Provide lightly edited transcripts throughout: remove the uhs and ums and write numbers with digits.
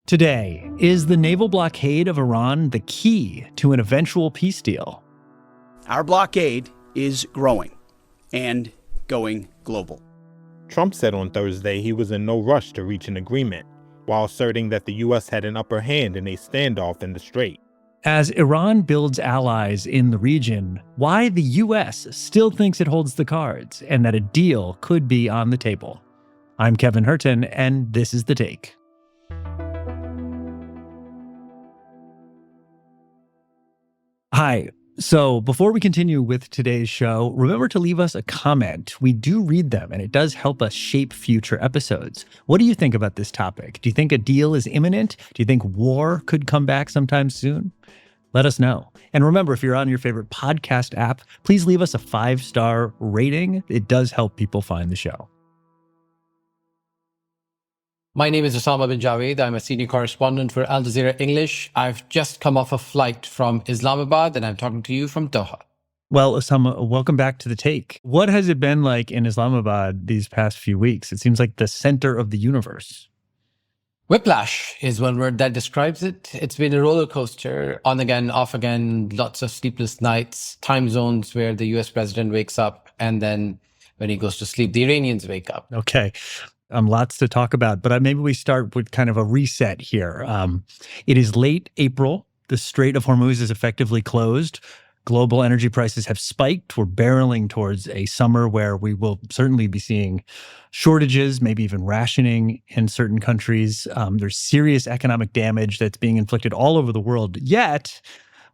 Today, is the naval blockade of Iran the key to an eventual peace deal? Our blockade is growing and going global. Trump said on Thursday he was in no rush to reach an agreement, while asserting that the U.S. had an upper hand in a standoff in the Strait. As Iran builds allies in the region, why the U.S. still thinks it holds the cards and that a deal could be on the table. I'm Kevin Hirten, and this is The Take. Hi. So before we continue with today's show, remember to leave us a comment. We do read them, and it does help us shape future episodes. What do you think about this topic? Do you think a deal is imminent? Do you think war could come back sometime soon? Let us know. And remember, if you're on your favorite podcast app, please leave us a 5-star rating. It does help people find the show. My name is Osama bin Javaid. I'm a senior correspondent for Al Jazeera English. I've just come off a flight from Islamabad, and I'm talking to you from Doha. Well, Osama, welcome back to The Take. What has it been like in Islamabad these past few weeks? It seems like the center of the universe. Whiplash is one word that describes it. It's been a roller coaster, on again, off again, lots of sleepless nights, time zones where the US president wakes up, and then when he goes to sleep, the Iranians wake up. Okay. Lots to talk about, but maybe we start with kind of a reset here. It is late April. The Strait of Hormuz is effectively closed. Global energy prices have spiked. We're barreling towards a summer where we will certainly be seeing shortages, maybe even rationing in certain countries. There's serious economic damage that's being inflicted all over the world. Yet,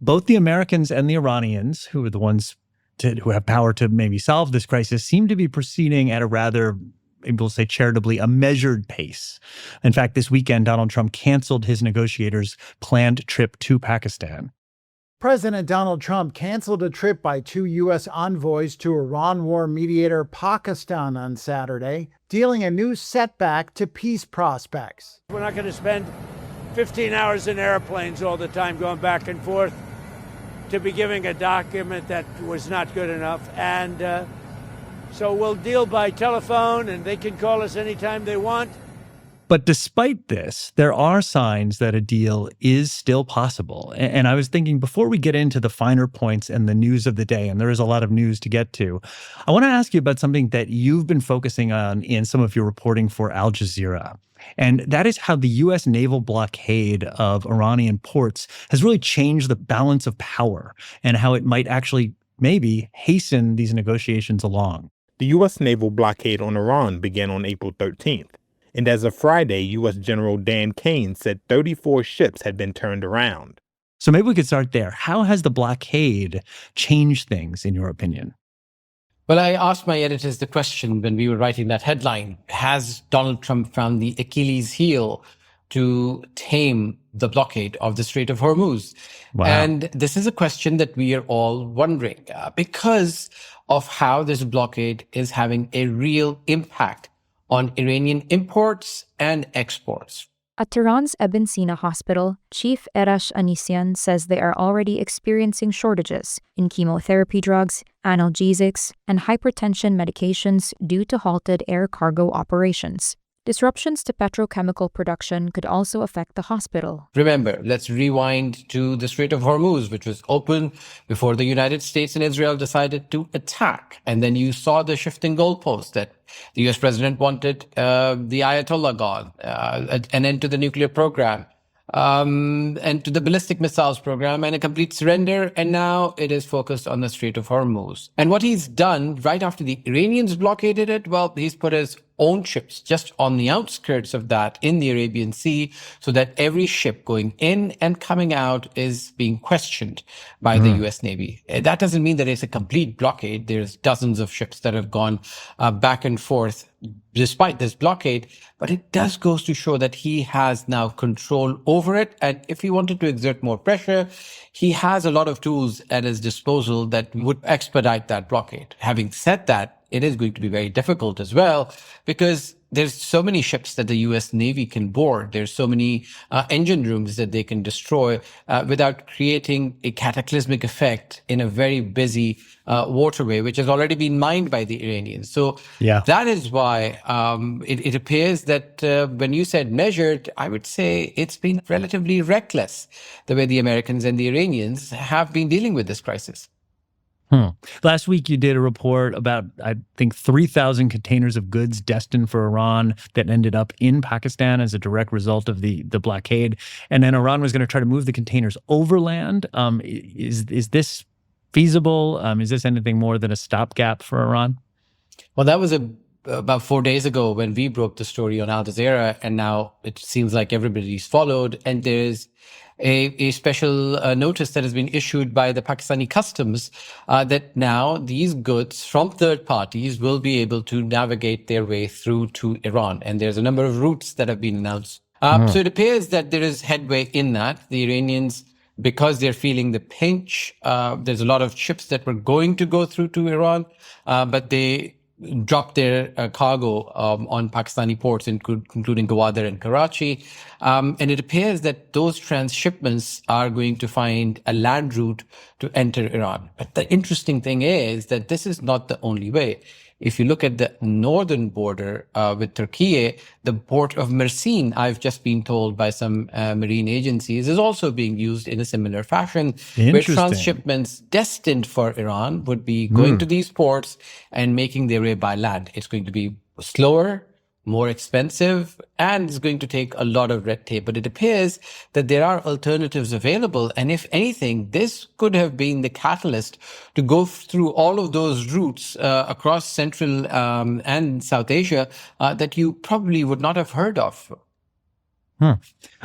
both the Americans and the Iranians, who are the ones who have power to maybe solve this crisis, seem to be proceeding at a rather, we'll say charitably, a measured pace. In fact, this weekend, Donald Trump canceled his negotiators' planned trip to Pakistan. President Donald Trump canceled a trip by 2 U.S. envoys to Iran war mediator Pakistan on Saturday, dealing a new setback to peace prospects. We're not going to spend 15 hours in airplanes all the time going back and forth to be giving a document that was not good enough. And so we'll deal by telephone, and they can call us anytime they want. But despite this, there are signs that a deal is still possible. And I was thinking, before we get into the finer points and the news of the day, and there is a lot of news to get to, I want to ask you about something that you've been focusing on in some of your reporting for Al Jazeera. And that is how the U.S. naval blockade of Iranian ports has really changed the balance of power and how it might actually maybe hasten these negotiations along. The U.S. naval blockade on Iran began on April 13th. And as of Friday, U.S. General Dan Kane said 34 ships had been turned around. So maybe we could start there. How has the blockade changed things, in your opinion? Well, I asked my editors the question when we were writing that headline: has Donald Trump found the Achilles heel to tame the blockade of the Strait of Hormuz? Wow. And this is a question that we are all wondering because of how this blockade is having a real impact on Iranian imports and exports. At Tehran's Ibn Sina Hospital, Chief Erash Anisian says they are already experiencing shortages in chemotherapy drugs, analgesics, and hypertension medications due to halted air cargo operations. Disruptions to petrochemical production could also affect the hospital. Remember, let's rewind to the Strait of Hormuz, which was open before the United States and Israel decided to attack. And then you saw the shifting goalposts that the US president wanted the Ayatollah gone, an end to the nuclear program, and to the ballistic missiles program, and a complete surrender. And now it is focused on the Strait of Hormuz. And what he's done right after the Iranians blockaded it, well, he's put his own ships just on the outskirts of that in the Arabian Sea, so that every ship going in and coming out is being questioned by the US Navy. That doesn't mean that it's a complete blockade. There's dozens of ships that have gone back and forth despite this blockade, but it does goes to show that he has now control over it. And if he wanted to exert more pressure, he has a lot of tools at his disposal that would expedite that blockade. Having said that, it is going to be very difficult as well, because there's so many ships that the U.S. Navy can board. There's so many engine rooms that they can destroy without creating a cataclysmic effect in a very busy waterway, which has already been mined by the Iranians. So that is why it appears that when you said measured, I would say it's been relatively reckless the way the Americans and the Iranians have been dealing with this crisis. Last week, you did a report about, I think, 3,000 containers of goods destined for Iran that ended up in Pakistan as a direct result of the blockade. And then Iran was going to try to move the containers overland. Is this feasible? Is this anything more than a stopgap for Iran? Well, that was about 4 days ago when we broke the story on Al Jazeera, and now it seems like everybody's followed. And there's a special notice that has been issued by the Pakistani customs that now these goods from third parties will be able to navigate their way through to Iran. And there's a number of routes that have been announced. So it appears that there is headway in that. The Iranians, because they're feeling the pinch, there's a lot of ships that were going to go through to Iran, but they dropped their cargo on Pakistani ports, including Gwadar and Karachi. And it appears that those transshipments are going to find a land route to enter Iran. But the interesting thing is that this is not the only way. If you look at the northern border with Turkey, the port of Mersin, I've just been told by some marine agencies, is also being used in a similar fashion, where transshipments destined for Iran would be going to these ports and making their way by land. It's going to be slower, more expensive, and it's going to take a lot of red tape. But it appears that there are alternatives available. And if anything, this could have been the catalyst to go through all of those routes across Central and South Asia that you probably would not have heard of.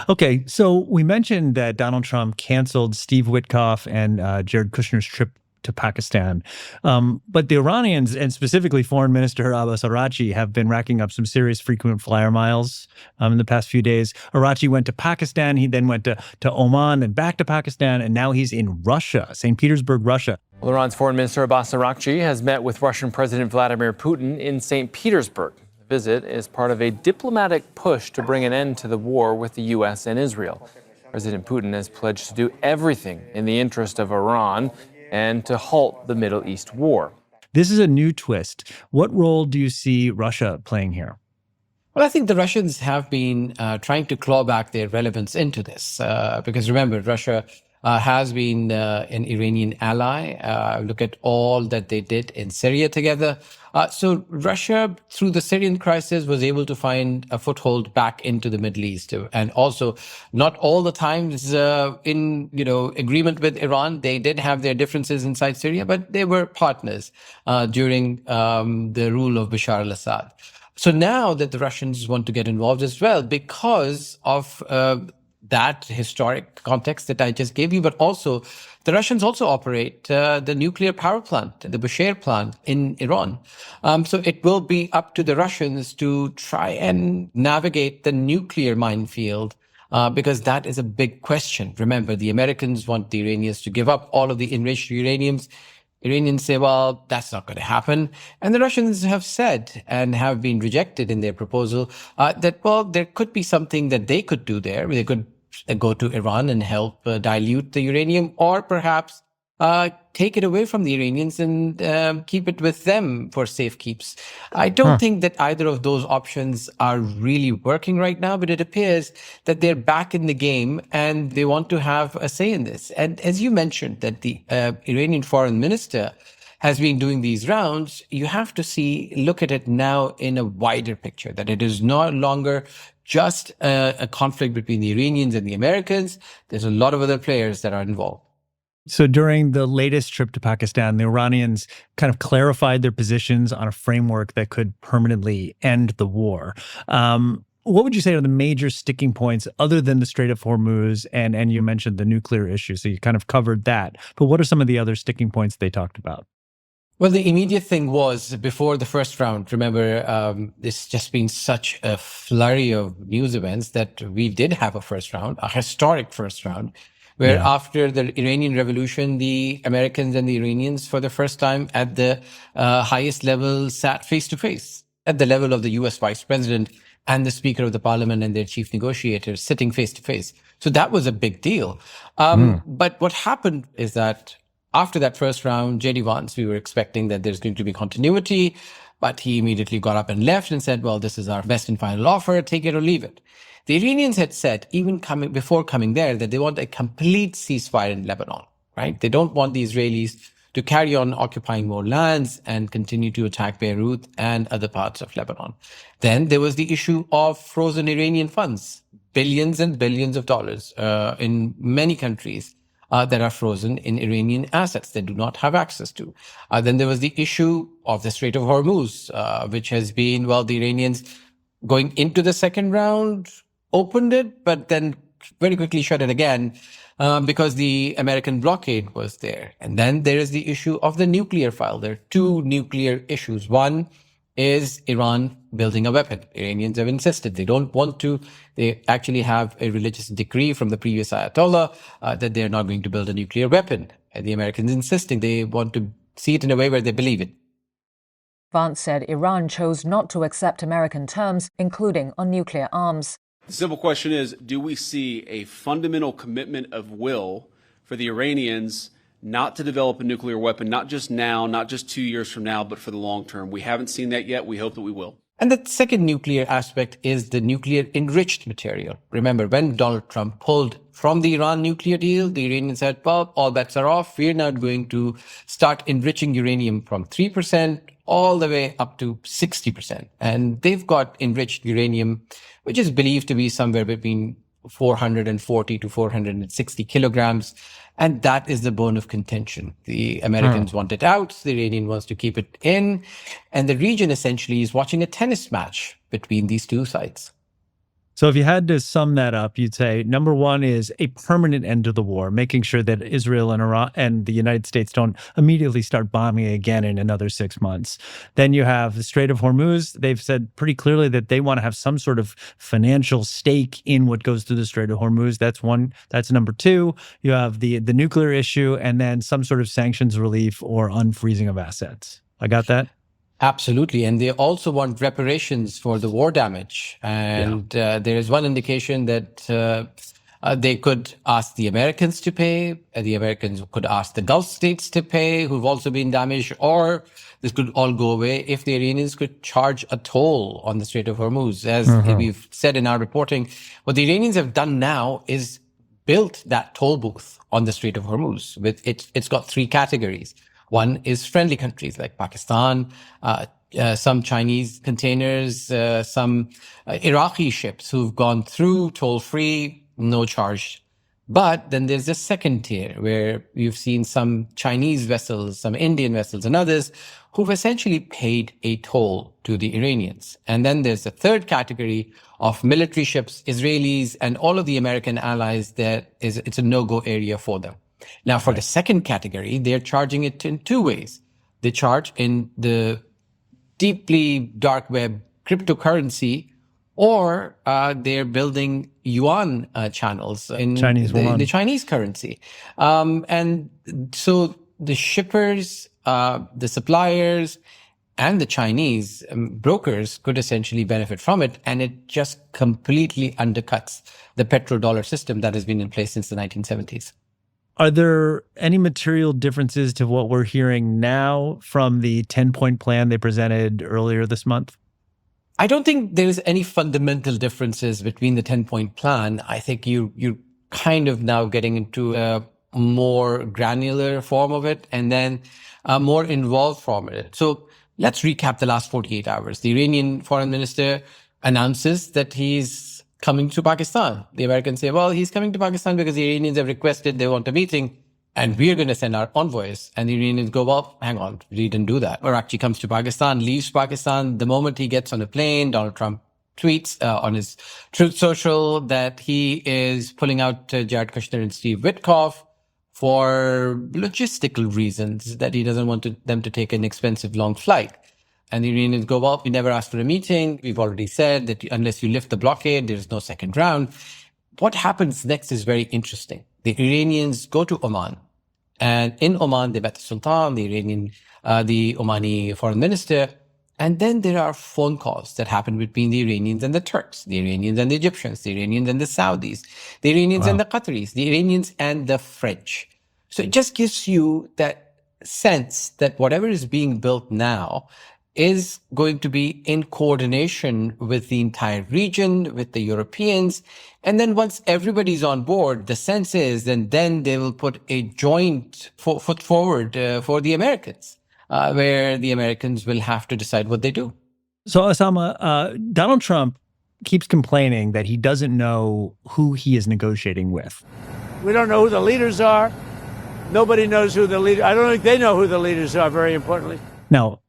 Okay, so we mentioned that Donald Trump canceled Steve Witkoff and Jared Kushner's trip to Pakistan. But the Iranians, and specifically Foreign Minister Abbas Araghchi, have been racking up some serious frequent flyer miles in the past few days. Araghchi went to Pakistan. He then went to Oman and back to Pakistan. And now he's in Russia, St. Petersburg, Russia. Well, Iran's Foreign Minister Abbas Araghchi has met with Russian President Vladimir Putin in St. Petersburg. The visit is part of a diplomatic push to bring an end to the war with the U.S. and Israel. President Putin has pledged to do everything in the interest of Iran and to halt the Middle East war. This is a new twist. What role do you see Russia playing here? Well, I think the Russians have been trying to claw back their relevance into this because remember, Russia has been an Iranian ally. Look at all that they did in Syria together. So Russia, through the Syrian crisis, was able to find a foothold back into the Middle East. And also, not all the times in agreement with Iran. They did have their differences inside Syria, but they were partners during the rule of Bashar al-Assad. So now that the Russians want to get involved as well because of that historic context that I just gave you, but also the Russians also operate the nuclear power plant, the Bushehr plant in Iran. So it will be up to the Russians to try and navigate the nuclear minefield because that is a big question. Remember, the Americans want the Iranians to give up all of the enriched uraniums. Iranians say, well, that's not going to happen. And the Russians have said and have been rejected in their proposal that, well, there could be something that they could do there. They could go to Iran and help dilute the uranium, or perhaps take it away from the Iranians and keep it with them for safekeeps. I don't think that either of those options are really working right now, but it appears that they're back in the game and they want to have a say in this. And as you mentioned, that the Iranian foreign minister has been doing these rounds, you have to look at it now in a wider picture, that it is no longer just a conflict between the Iranians and the Americans. There's a lot of other players that are involved. So during the latest trip to Pakistan, the Iranians kind of clarified their positions on a framework that could permanently end the war. What would you say are the major sticking points other than the Strait of Hormuz? And you mentioned the nuclear issue, so you kind of covered that. But what are some of the other sticking points they talked about? Well, the immediate thing was before the first round, remember, there's just been such a flurry of news events that we did have a first round, a historic first round, where after the Iranian Revolution, the Americans and the Iranians for the first time at the highest level sat face to face. at the level of the US Vice President and the Speaker of the Parliament and their chief negotiators sitting face to face. So that was a big deal. But what happened is that after that first round, J.D. Vance, we were expecting that there's going to be continuity, but he immediately got up and left and said, well, this is our best and final offer, take it or leave it. The Iranians had said, even before coming there, that they want a complete ceasefire in Lebanon, right? They don't want the Israelis to carry on occupying more lands and continue to attack Beirut and other parts of Lebanon. Then there was the issue of frozen Iranian funds, billions and billions of dollars in many countries that are frozen in Iranian assets they do not have access to. Then there was the issue of the Strait of Hormuz, which has been, well, the Iranians going into the second round opened it, but then very quickly shut it again because the American blockade was there. And then there is the issue of the nuclear file. There are two nuclear issues. One is Iran building a weapon. Iranians have insisted they don't want to. They actually have a religious decree from the previous Ayatollah that they're not going to build a nuclear weapon. And the Americans insisting they want to see it in a way where they believe it. Vance said Iran chose not to accept American terms, including on nuclear arms. The simple question is, do we see a fundamental commitment of will for the Iranians not to develop a nuclear weapon, not just now, not just 2 years from now, but for the long term? We haven't seen that yet. We hope that we will. And the second nuclear aspect is the nuclear enriched material. Remember, when Donald Trump pulled from the Iran nuclear deal, the Iranians said, well, all bets are off. We're now going to start enriching uranium from 3% all the way up to 60%. And they've got enriched uranium, which is believed to be somewhere between 440 to 460 kilograms. And that is the bone of contention. The Americans want it out. The Iranian wants to keep it in. And the region essentially is watching a tennis match between these two sides. So if you had to sum that up, you'd say number one is a permanent end to the war, making sure that Israel and Iran and the United States don't immediately start bombing again in another 6 months. Then you have the Strait of Hormuz. They've said pretty clearly that they want to have some sort of financial stake in what goes through the Strait of Hormuz. That's one. That's number two. You have the nuclear issue and then some sort of sanctions relief or unfreezing of assets. I got that? Absolutely. And they also want reparations for the war damage. And there is one indication that they could ask the Americans to pay. The Americans could ask the Gulf states to pay, who've also been damaged, or this could all go away if the Iranians could charge a toll on the Strait of Hormuz. As we've said in our reporting, what the Iranians have done now is built that toll booth on the Strait of Hormuz. It's got three categories. One is friendly countries like Pakistan, some Chinese containers, some Iraqi ships who've gone through toll-free, no charge. But then there's a second tier where you've seen some Chinese vessels, some Indian vessels and others who've essentially paid a toll to the Iranians. And then there's a third category of military ships, Israelis, and all of the American allies that it's a no-go area for them. Now, for the second category, they're charging it in two ways. They charge in the deeply dark web cryptocurrency, or they're building yuan channels in the Chinese currency. And so the shippers, the suppliers, and the Chinese brokers could essentially benefit from it. And it just completely undercuts the petrodollar system that has been in place since the 1970s. Are there any material differences to what we're hearing now from the 10-point plan they presented earlier this month? I don't think there's any fundamental differences between the 10-point plan. I think you're kind of now getting into a more granular form of it and then a more involved form of it. So let's recap the last 48 hours. The Iranian foreign minister announces that he's coming to Pakistan. The Americans say, well, he's coming to Pakistan because the Iranians have requested they want a meeting and we're going to send our envoys. And the Iranians go, well, hang on, we didn't do that. Barakchi comes to Pakistan, leaves Pakistan. The moment he gets on a plane, Donald Trump tweets on his Truth Social that he is pulling out Jared Kushner and Steve Witkoff for logistical reasons, that he doesn't want them to take an expensive long flight. And the Iranians go, well, we never asked for a meeting. We've already said that unless you lift the blockade, there's no second round. What happens next is very interesting. The Iranians go to Oman. And in Oman, they met the Sultan, the Omani foreign minister. And then there are phone calls that happen between the Iranians and the Turks, the Iranians and the Egyptians, the Iranians and the Saudis, the Iranians and the Qataris, the Iranians and the French. So it just gives you that sense that whatever is being built now is going to be in coordination with the entire region, with the Europeans. And then once everybody's on board, the sense is then they will put a joint foot forward for the Americans. Where the Americans will have to decide what they do. So, Osama, Donald Trump keeps complaining that he doesn't know who he is negotiating with. We don't know who the leaders are. Nobody knows who the leader. I don't think they know who the leaders are, very importantly. Now,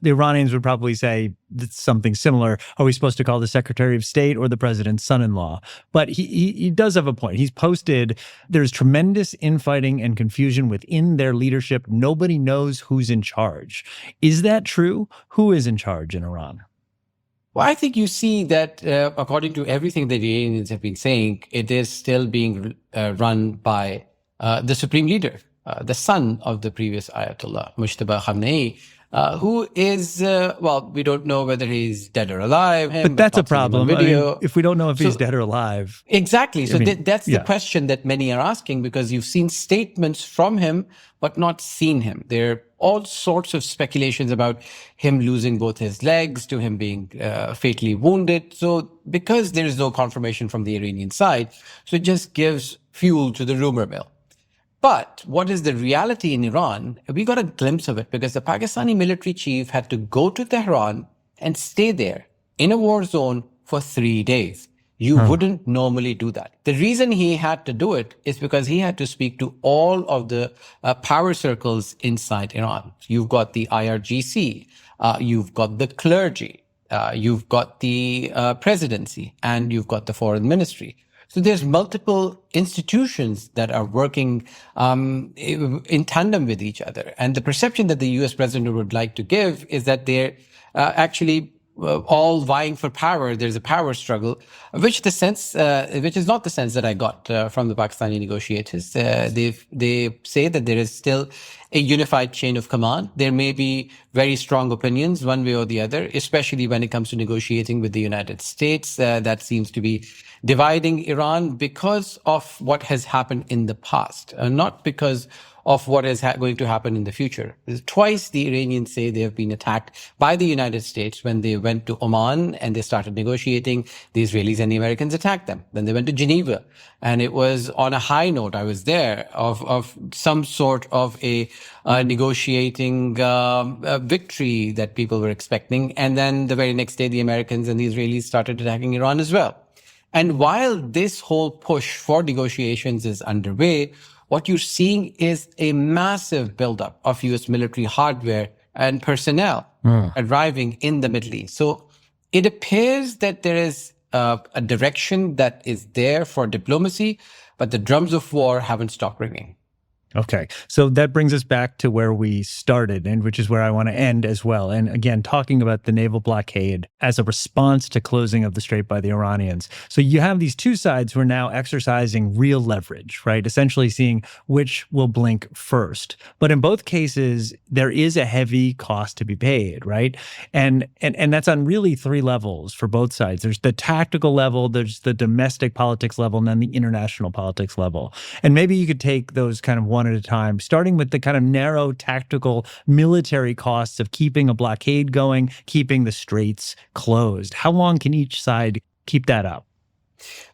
the Iranians would probably say something similar. Are we supposed to call the Secretary of State or the president's son-in-law? But he does have a point. He's posted, there's tremendous infighting and confusion within their leadership. Nobody knows who's in charge. Is that true? Who is in charge in Iran? Well, I think you see that according to everything that the Iranians have been saying, it is still being run by the supreme leader, the son of the previous Ayatollah, Mujtaba Khamenei, who is, we don't know whether he's dead or alive. But that's a problem. I mean, if we don't know if he's dead or alive. Exactly. So that's the question that many are asking, because you've seen statements from him, but not seen him. There are all sorts of speculations about him losing both his legs, to him being fatally wounded. So because there is no confirmation from the Iranian side, so it just gives fuel to the rumor mill. But what is the reality in Iran? We got a glimpse of it because the Pakistani military chief had to go to Tehran and stay there in a war zone for 3 days. You wouldn't normally do that. The reason he had to do it is because he had to speak to all of the power circles inside Iran. You've got the IRGC, you've got the clergy, you've got the presidency, and you've got the foreign ministry. So there's multiple institutions that are working in tandem with each other. And the perception that the US president would like to give is that they're actually all vying for power. There's a power struggle, which is not the sense that I got from the Pakistani negotiators. They say that there is still a unified chain of command. There may be very strong opinions one way or the other, especially when it comes to negotiating with the United States. That seems to be dividing Iran because of what has happened in the past, not because of what is going to happen in the future. Twice the Iranians say they have been attacked by the United States. When they went to Oman and they started negotiating, the Israelis and the Americans attacked them. Then they went to Geneva, and it was on a high note, I was there, of some sort of a negotiating victory that people were expecting. And then the very next day, the Americans and the Israelis started attacking Iran as well. And while this whole push for negotiations is underway, what you're seeing is a massive buildup of US military hardware and personnel arriving in the Middle East. So it appears that there is a direction that is there for diplomacy, but the drums of war haven't stopped ringing. Okay. So that brings us back to where we started, and which is where I want to end as well. And again, talking about the naval blockade as a response to closing of the strait by the Iranians. So you have these two sides who are now exercising real leverage, right? Essentially seeing which will blink first. But in both cases, there is a heavy cost to be paid, right? And that's on really three levels for both sides. There's the tactical level, there's the domestic politics level, and then the international politics level. And maybe you could take those kind of one at a time, starting with the kind of narrow tactical military costs of keeping a blockade going, keeping the straits closed. How long can each side keep that up?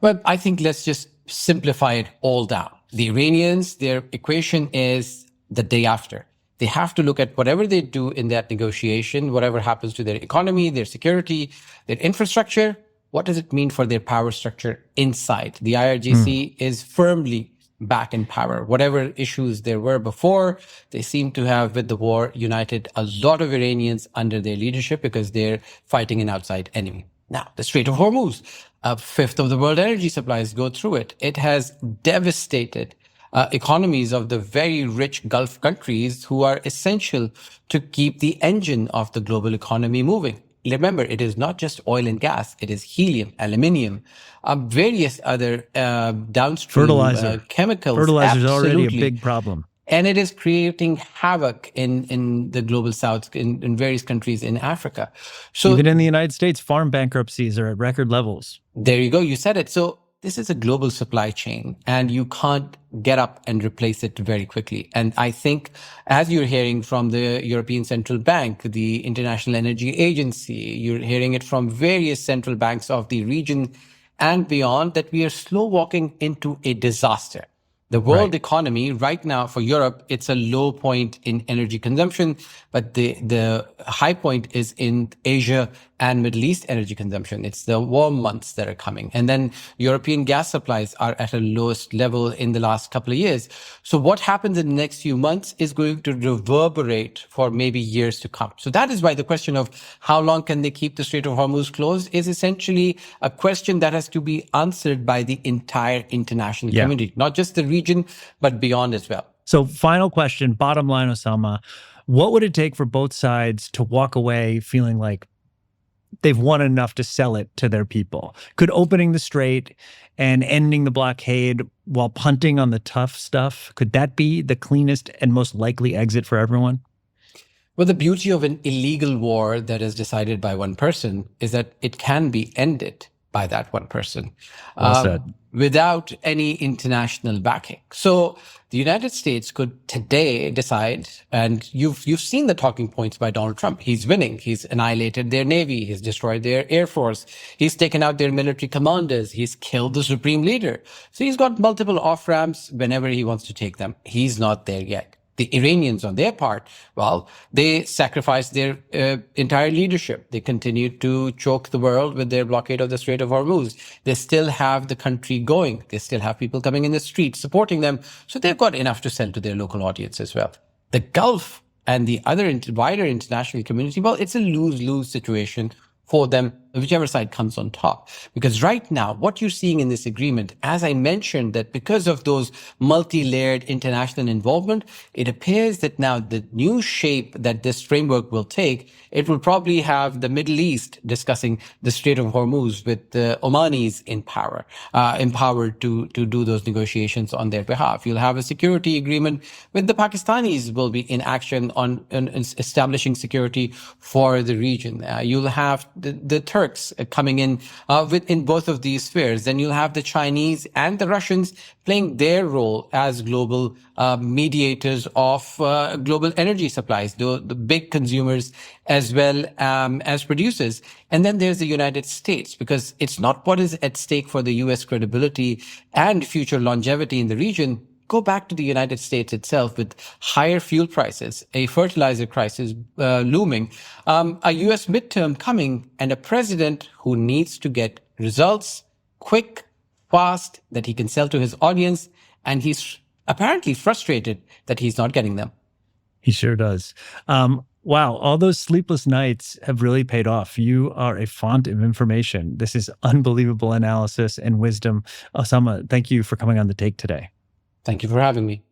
Well, I think let's just simplify it all down. The Iranians, their equation is the day after. They have to look at whatever they do in that negotiation, whatever happens to their economy, their security, their infrastructure. What does it mean for their power structure inside? The IRGC is firmly back in power. Whatever issues there were before, they seem to have, with the war, united a lot of Iranians under their leadership because they're fighting an outside enemy. Now, the Strait of Hormuz, a fifth of the world energy supplies go through it. It has devastated economies of the very rich Gulf countries who are essential to keep the engine of the global economy moving. Remember, it is not just oil and gas. It is helium, aluminium, various other downstream chemicals. Fertilizer is already a big problem. And it is creating havoc in the global south, in various countries in Africa. So even in the United States, farm bankruptcies are at record levels. There you go. You said it. So this is a global supply chain, and you can't get up and replace it very quickly. And I think, as you're hearing from the European Central Bank, the International Energy Agency, you're hearing it from various central banks of the region and beyond, that we are slow walking into a disaster. The world economy right now for Europe, it's a low point in energy consumption, but the high point is in Asia and Middle East energy consumption. It's the warm months that are coming. And then European gas supplies are at a lowest level in the last couple of years. So what happens in the next few months is going to reverberate for maybe years to come. So that is why the question of how long can they keep the Strait of Hormuz closed is essentially a question that has to be answered by the entire international community, not just the region, but beyond as well. So final question, bottom line, Osama, what would it take for both sides to walk away feeling like they've won enough to sell it to their people? Could opening the strait and ending the blockade while punting on the tough stuff, could that be the cleanest and most likely exit for everyone? Well, the beauty of an illegal war that is decided by one person is that it can be ended by that one person without any international backing. So the United States could today decide, and you've seen the talking points by Donald Trump. He's winning. He's annihilated their navy. He's destroyed their air force. He's taken out their military commanders. He's killed the supreme leader. So he's got multiple off-ramps whenever he wants to take them. He's not there yet. The Iranians, on their part, well, they sacrificed their entire leadership. They continued to choke the world with their blockade of the Strait of Hormuz. They still have the country going. They still have people coming in the streets supporting them. So they've got enough to sell to their local audience as well. The Gulf and the other wider international community, well, it's a lose-lose situation for them, whichever side comes on top. Because right now, what you're seeing in this agreement, as I mentioned, that because of those multi-layered international involvement, it appears that now the new shape that this framework will take, it will probably have the Middle East discussing the Strait of Hormuz with the Omanis in power, empowered to do those negotiations on their behalf. You'll have a security agreement with the Pakistanis will be in action on establishing security for the region. You'll have the Turks coming in in both of these spheres. Then you'll have the Chinese and the Russians playing their role as global mediators of global energy supplies, the big consumers as well as producers. And then there's the United States, because it's not what is at stake for the U.S. credibility and future longevity in the region. Go back to the United States itself with higher fuel prices, a fertilizer crisis looming, a U.S. midterm coming, and a president who needs to get results quick, fast, that he can sell to his audience. And he's apparently frustrated that he's not getting them. He sure does. Wow, all those sleepless nights have really paid off. You are a font of information. This is unbelievable analysis and wisdom. Osama, thank you for coming on The Take today. Thank you for having me.